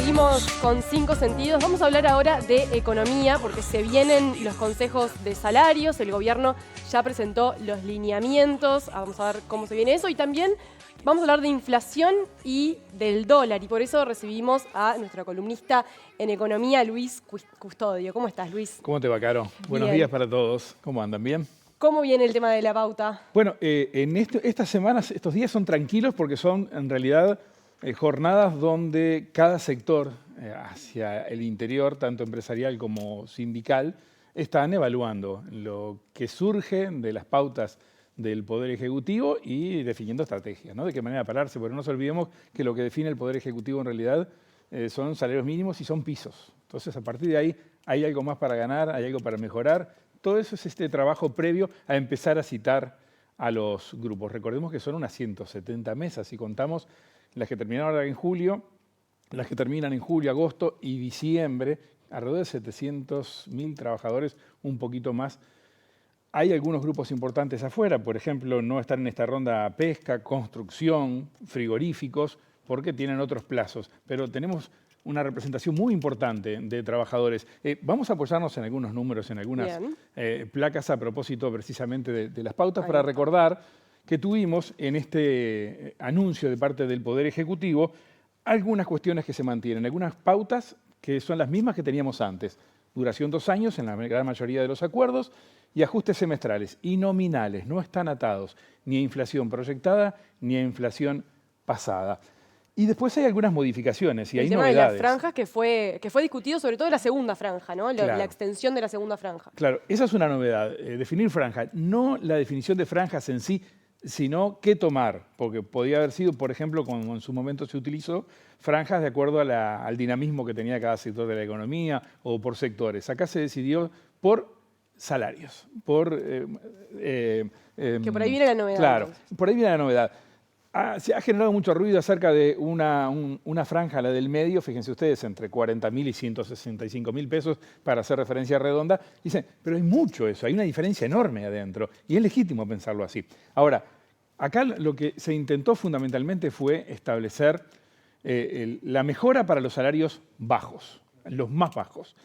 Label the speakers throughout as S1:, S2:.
S1: Seguimos con 5 sentidos. Vamos a hablar ahora de economía porque se vienen los consejos de salarios. El gobierno ya presentó los lineamientos. Vamos a ver cómo se viene eso. Y también vamos a hablar de inflación y del dólar. Y por eso recibimos a nuestro columnista en economía, Luis Custodio. ¿Cómo estás, Luis?
S2: ¿Cómo te va, Caro? Buenos días para todos. ¿Cómo andan? ¿Bien?
S1: ¿Cómo viene el tema de la pauta?
S2: Bueno, estas semanas, estos días son tranquilos porque son en realidad jornadas donde cada sector hacia el interior, tanto empresarial como sindical, están evaluando lo que surge de las pautas del Poder Ejecutivo y definiendo estrategias, ¿no? De qué manera pararse, porque no nos olvidemos que lo que define el Poder Ejecutivo en realidad son salarios mínimos y son pisos. Entonces, a partir de ahí hay algo más para ganar, hay algo para mejorar. Todo eso es este trabajo previo a empezar a citar a los grupos. Recordemos que son unas 170 mesas y contamos las que terminaron ahora en julio, las que terminan en julio, agosto y diciembre, alrededor de 700.000 trabajadores, un poquito más. Hay algunos grupos importantes afuera, por ejemplo, no están en esta ronda pesca, construcción, frigoríficos, porque tienen otros plazos, pero tenemos una representación muy importante de trabajadores. Vamos a apoyarnos en algunos números, en algunas placas a propósito precisamente de las pautas para recordar que tuvimos en este anuncio de parte del Poder Ejecutivo algunas cuestiones que se mantienen, algunas pautas que son las mismas que teníamos antes. Duración 2 años en la gran mayoría de los acuerdos y ajustes semestrales y nominales, no están atados ni a inflación proyectada ni a inflación pasada. Y después hay algunas modificaciones y hay novedades. El tema de las
S1: franjas que fue discutido sobre todo en la segunda franja, ¿no?
S2: Claro.
S1: La extensión de la segunda franja.
S2: Claro, esa es una novedad, definir franja. No la definición de franjas en sí, sino qué tomar. Porque podía haber sido, por ejemplo, como en su momento se utilizó, franjas de acuerdo a al dinamismo que tenía cada sector de la economía o por sectores. Acá se decidió por salarios,
S1: que por ahí viene la novedad.
S2: Claro, entonces. Por ahí viene la novedad. Se ha generado mucho ruido acerca de una franja, la del medio, fíjense ustedes, entre 40.000 y 165.000 pesos para hacer referencia redonda. Dicen, pero hay mucho eso, hay una diferencia enorme adentro y es legítimo pensarlo así. Ahora, acá lo que se intentó fundamentalmente fue establecer la mejora para los salarios bajos, los más bajos.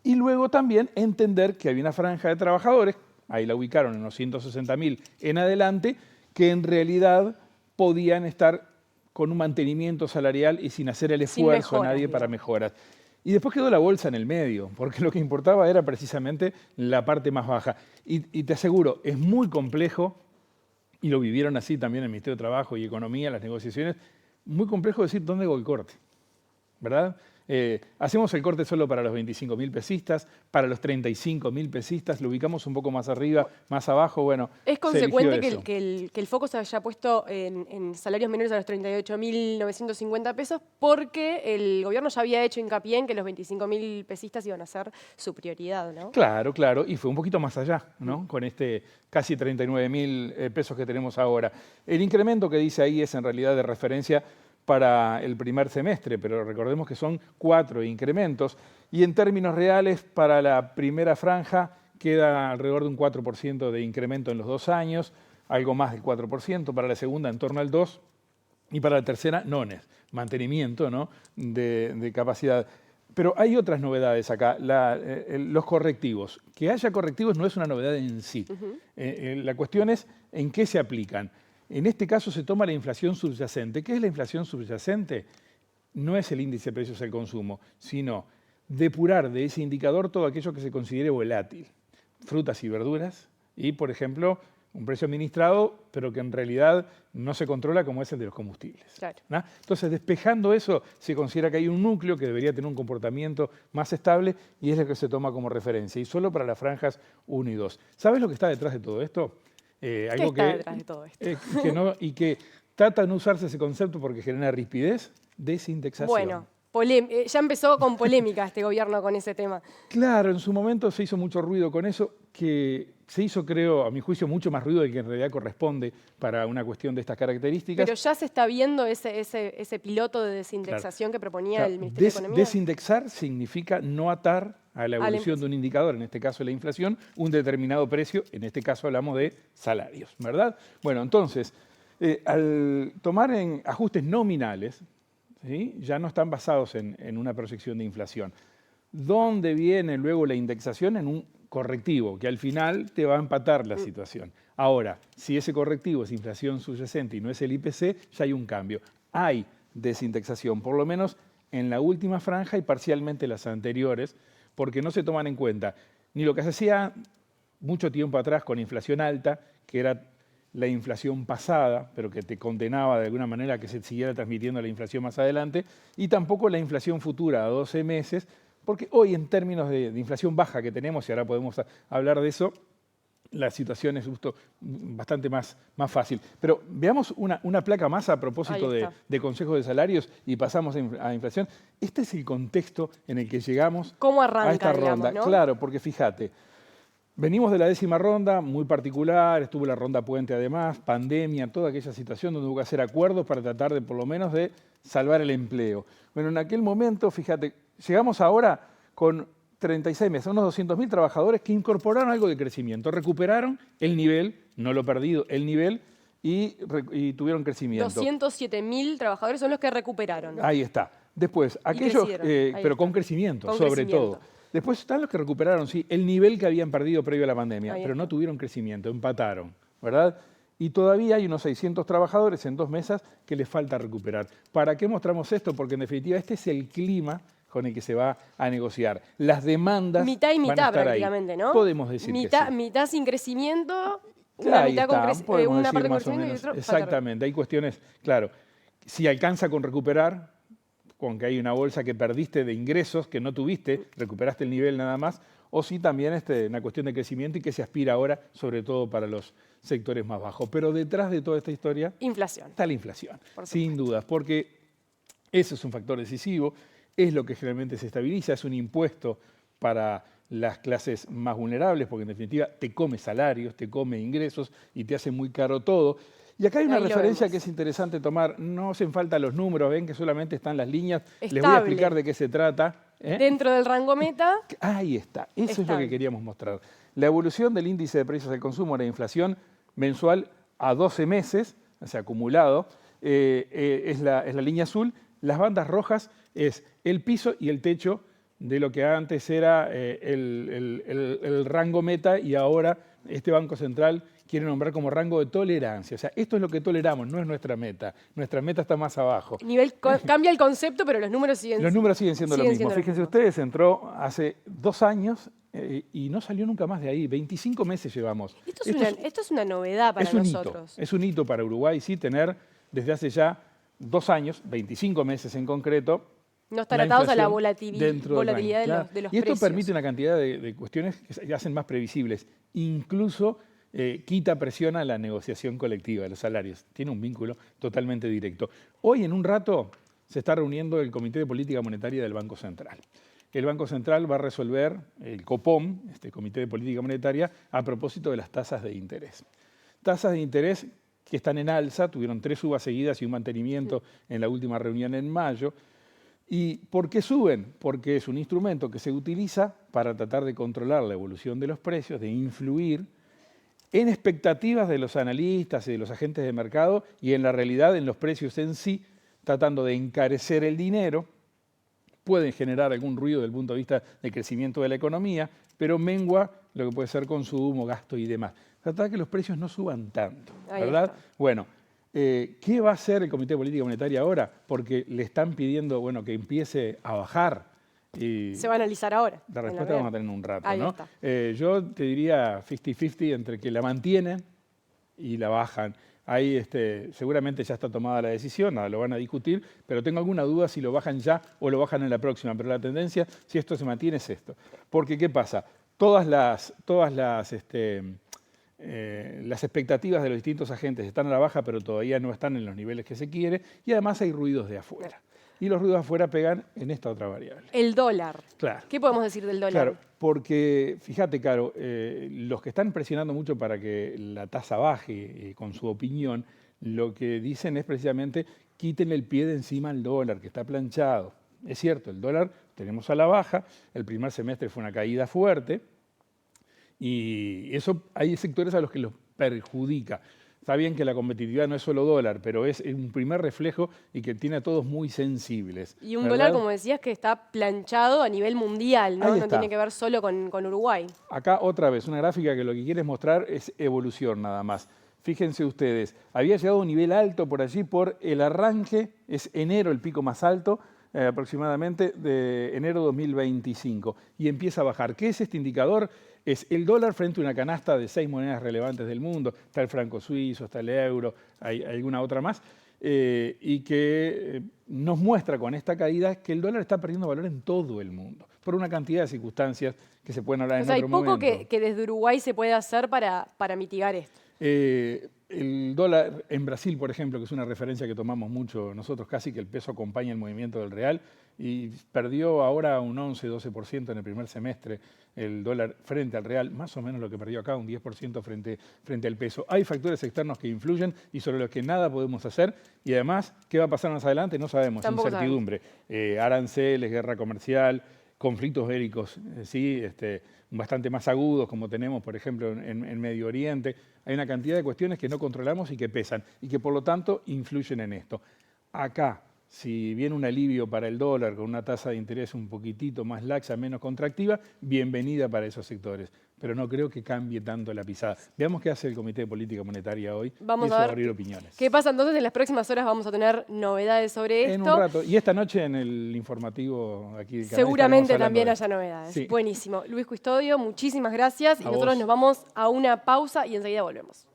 S2: Y luego también entender que había una franja de trabajadores, ahí la ubicaron en los 160.000 en adelante, que en realidad podían estar con un mantenimiento salarial y sin hacer el esfuerzo a nadie para mejoras. Y después quedó la bolsa en el medio, porque lo que importaba era precisamente la parte más baja. Y te aseguro, es muy complejo, y lo vivieron así también el Ministerio de Trabajo y Economía, las negociaciones, muy complejo decir dónde hago el corte, ¿verdad? Hacemos el corte solo para los 25.000 pesistas, para los 35.000 pesistas, lo ubicamos un poco más arriba, más abajo, bueno.
S1: ¿Es consecuente que el foco se haya puesto en salarios menores a los 38.950 pesos porque el gobierno ya había hecho hincapié en que los 25.000 pesistas iban a ser su prioridad, ¿no?
S2: Claro, claro, y fue un poquito más allá, ¿no? Con este casi 39.000 pesos que tenemos ahora. El incremento que dice ahí es en realidad de referencia para el primer semestre, pero recordemos que son 4 incrementos y en términos reales para la primera franja queda alrededor de un 4% de incremento en los 2 años, algo más del 4%, para la segunda en torno al 2% y para la tercera nones, mantenimiento, ¿no? de capacidad. Pero hay otras novedades acá, los correctivos. Que haya correctivos no es una novedad en sí. La cuestión es en qué se aplican. En este caso se toma la inflación subyacente. ¿Qué es la inflación subyacente? No es el índice de precios al consumo, sino depurar de ese indicador todo aquello que se considere volátil. Frutas y verduras y, por ejemplo, un precio administrado, pero que en realidad no se controla como es el de los combustibles.
S1: Claro.
S2: ¿No? Entonces, despejando eso, se considera que hay un núcleo que debería tener un comportamiento más estable y es lo que se toma como referencia, y solo para las franjas 1 y 2. ¿Sabes lo que está detrás de todo esto?
S1: Algo ¿Qué está detrás de todo esto?
S2: Y que trata de no usarse ese concepto porque genera rispidez, desindexación.
S1: Bueno, ya empezó con polémica este gobierno con ese tema.
S2: Claro, en su momento se hizo mucho ruido con eso, que se hizo, creo, a mi juicio, mucho más ruido del que en realidad corresponde para una cuestión de estas características.
S1: Pero ya se está viendo ese piloto de desindexación que proponía el Ministerio de Economía.
S2: Desindexar significa no atar a la evolución de un indicador, en este caso la inflación, un determinado precio, en este caso hablamos de salarios, ¿verdad? Bueno, entonces, al tomar en ajustes nominales, ¿sí? Ya no están basados en una proyección de inflación. ¿Dónde viene luego la indexación? En un correctivo, que al final te va a empatar la situación. Ahora, si ese correctivo es inflación subyacente y no es el IPC, ya hay un cambio. Hay desindexación, por lo menos en la última franja y parcialmente las anteriores, porque no se toman en cuenta ni lo que se hacía mucho tiempo atrás con inflación alta, que era la inflación pasada, pero que te condenaba de alguna manera a que se siguiera transmitiendo la inflación más adelante, y tampoco la inflación futura a 12 meses, porque hoy en términos de inflación baja que tenemos, y ahora podemos hablar de eso, la situación es justo bastante más fácil. Pero veamos una placa más a propósito de consejos de salarios y pasamos a inflación. Este es el contexto en el que llegamos
S1: ¿Cómo arranca,
S2: a esta ronda.
S1: ¿no?
S2: Claro, porque fíjate, venimos de la 10ª ronda, muy particular, estuvo la ronda puente además, pandemia, toda aquella situación donde hubo que hacer acuerdos para tratar de por lo menos de salvar el empleo. Bueno, en aquel momento, fíjate, llegamos ahora con 36 meses, unos 200.000 trabajadores que incorporaron algo de crecimiento, recuperaron el nivel, no lo perdido, el nivel y tuvieron crecimiento.
S1: 207.000 trabajadores son los que recuperaron.
S2: Ahí está. Después, aquellos, pero con crecimiento, sobre todo. Después están los que recuperaron, sí, el nivel que habían perdido previo a la pandemia, pero no tuvieron crecimiento, empataron, ¿verdad? Y todavía hay unos 600 trabajadores en 2 mesas que les falta recuperar. ¿Para qué mostramos esto? Porque en definitiva este es el clima con el que se va a negociar. Las demandas
S1: mitad y mitad
S2: van a estar
S1: prácticamente,
S2: ahí.
S1: ¿no?
S2: Podemos decir
S1: mitad,
S2: que sí.
S1: Mitad sin crecimiento,
S2: Claro,
S1: una mitad con crecimiento, una parte con crecimiento y otra.
S2: Exactamente, hay cuestiones, claro, si alcanza con recuperar, con que hay una bolsa que perdiste de ingresos, que no tuviste, recuperaste el nivel nada más, o si también una cuestión de crecimiento y que se aspira ahora, sobre todo para los sectores más bajos. Pero detrás de toda esta historia está la inflación, sin dudas, porque ese es un factor decisivo, es lo que generalmente se estabiliza, es un impuesto para las clases más vulnerables, porque en definitiva te come salarios, te come ingresos y te hace muy caro todo. Y acá hay una referencia que es interesante tomar. No hacen falta los números, ven que solamente están las líneas.
S1: Estable.
S2: Les voy a explicar de qué se trata.
S1: Dentro del rango meta.
S2: Ahí está, eso es lo que queríamos mostrar. La evolución del índice de precios al consumo, la inflación mensual a 12 meses, o sea, acumulado, es la línea azul. Las bandas rojas es el piso y el techo de lo que antes era el rango meta y ahora este Banco Central quiere nombrar como rango de tolerancia. O sea, esto es lo que toleramos, no es nuestra meta. Nuestra meta está más abajo.
S1: Cambia el concepto, pero los números siguen
S2: siendo lo mismo. Fíjense ustedes, entró hace 2 años y no salió nunca más de ahí. 25 meses llevamos.
S1: Esto es una novedad para nosotros.
S2: Es un hito para Uruguay, sí, tener desde hace ya 2 años, 25 meses en concreto,
S1: no están atados a la volatilidad de los precios.
S2: Y esto permite una cantidad de cuestiones que se hacen más previsibles. Incluso quita presión a la negociación colectiva de los salarios. Tiene un vínculo totalmente directo. Hoy, en un rato, se está reuniendo el Comité de Política Monetaria del Banco Central. El Banco Central va a resolver, el COPOM, este Comité de Política Monetaria, a propósito de las tasas de interés. Tasas de interés que están en alza, tuvieron 3 subas seguidas y un mantenimiento en la última reunión en mayo. ¿Y por qué suben? Porque es un instrumento que se utiliza para tratar de controlar la evolución de los precios, de influir en expectativas de los analistas y de los agentes de mercado y en la realidad en los precios en sí, tratando de encarecer el dinero. Pueden generar algún ruido desde el punto de vista del crecimiento de la economía, pero mengua lo que puede ser consumo, gasto y demás. Tratar de que los precios no suban tanto, ¿verdad? Bueno, ¿qué va a hacer el Comité de Política Monetaria ahora? Porque le están pidiendo que empiece a bajar.
S1: Se va a analizar ahora.
S2: La respuesta la vamos a tener en un rato,
S1: Ahí
S2: ¿no? Yo te diría 50-50 entre que la mantienen y la bajan. Ahí seguramente ya está tomada la decisión, nada, lo van a discutir, pero tengo alguna duda si lo bajan ya o lo bajan en la próxima. Pero la tendencia, si esto se mantiene, es esto. Porque, ¿qué pasa? Todas las expectativas de los distintos agentes están a la baja, pero todavía no están en los niveles que se quiere, y además hay ruidos de afuera. Y los ruidos de afuera pegan en esta otra variable.
S1: El dólar.
S2: Claro.
S1: ¿Qué podemos decir del dólar?
S2: Claro, porque, fíjate, Caro, los que están presionando mucho para que la tasa baje con su opinión, lo que dicen es precisamente quiten el pie de encima al dólar, que está planchado. Es cierto, el dólar tenemos a la baja, el primer semestre fue una caída fuerte, y eso hay sectores a los que los perjudica. Está bien que la competitividad no es solo dólar, pero es un primer reflejo y que tiene a todos muy sensibles.
S1: Y un
S2: ¿verdad?
S1: dólar, como decías, que está planchado a nivel mundial, ¿no?
S2: Ahí
S1: No
S2: está.
S1: tiene que ver solo con Uruguay.
S2: Acá otra vez, una gráfica que lo que quiere mostrar es evolución nada más. Fíjense ustedes, había llegado a un nivel alto por allí por el arranque, es enero el pico más alto, aproximadamente de enero 2025, y empieza a bajar. ¿Qué es este indicador? Es el dólar frente a una canasta de 6 monedas relevantes del mundo. Está el franco suizo, está el euro, hay alguna otra más, y que nos muestra con esta caída que el dólar está perdiendo valor en todo el mundo, por una cantidad de circunstancias que se pueden hablar en otro momento.
S1: Hay poco que desde Uruguay se puede hacer para mitigar esto.
S2: El dólar en Brasil, por ejemplo, que es una referencia que tomamos mucho nosotros, casi que el peso acompaña el movimiento del real, y perdió ahora un 11-12% en el primer semestre el dólar frente al real, más o menos lo que perdió acá, un 10% frente al peso. Hay factores externos que influyen y sobre los que nada podemos hacer, y además, ¿qué va a pasar más adelante? No sabemos,
S1: Tampoco
S2: incertidumbre. Aranceles, guerra comercial, conflictos bélicos, sí, bastante más agudos, como tenemos, por ejemplo, en Medio Oriente. Hay una cantidad de cuestiones que no controlamos y que pesan, y que por lo tanto influyen en esto. Acá, si viene un alivio para el dólar con una tasa de interés un poquitito más laxa, menos contractiva, bienvenida para esos sectores. Pero no creo que cambie tanto la pisada. Veamos qué hace el Comité de Política Monetaria hoy.
S1: Vamos
S2: y eso
S1: a
S2: va
S1: ver
S2: a abrir opiniones.
S1: qué pasa entonces. En las próximas horas vamos a tener novedades sobre esto.
S2: En un rato. Y esta noche en el informativo aquí del canal
S1: seguramente
S2: estaremos
S1: también
S2: hablando
S1: haya novedades.
S2: Sí.
S1: Buenísimo. Luis Custodio, muchísimas gracias. Y
S2: A
S1: nosotros
S2: vos.
S1: nos vamos a una pausa y enseguida volvemos.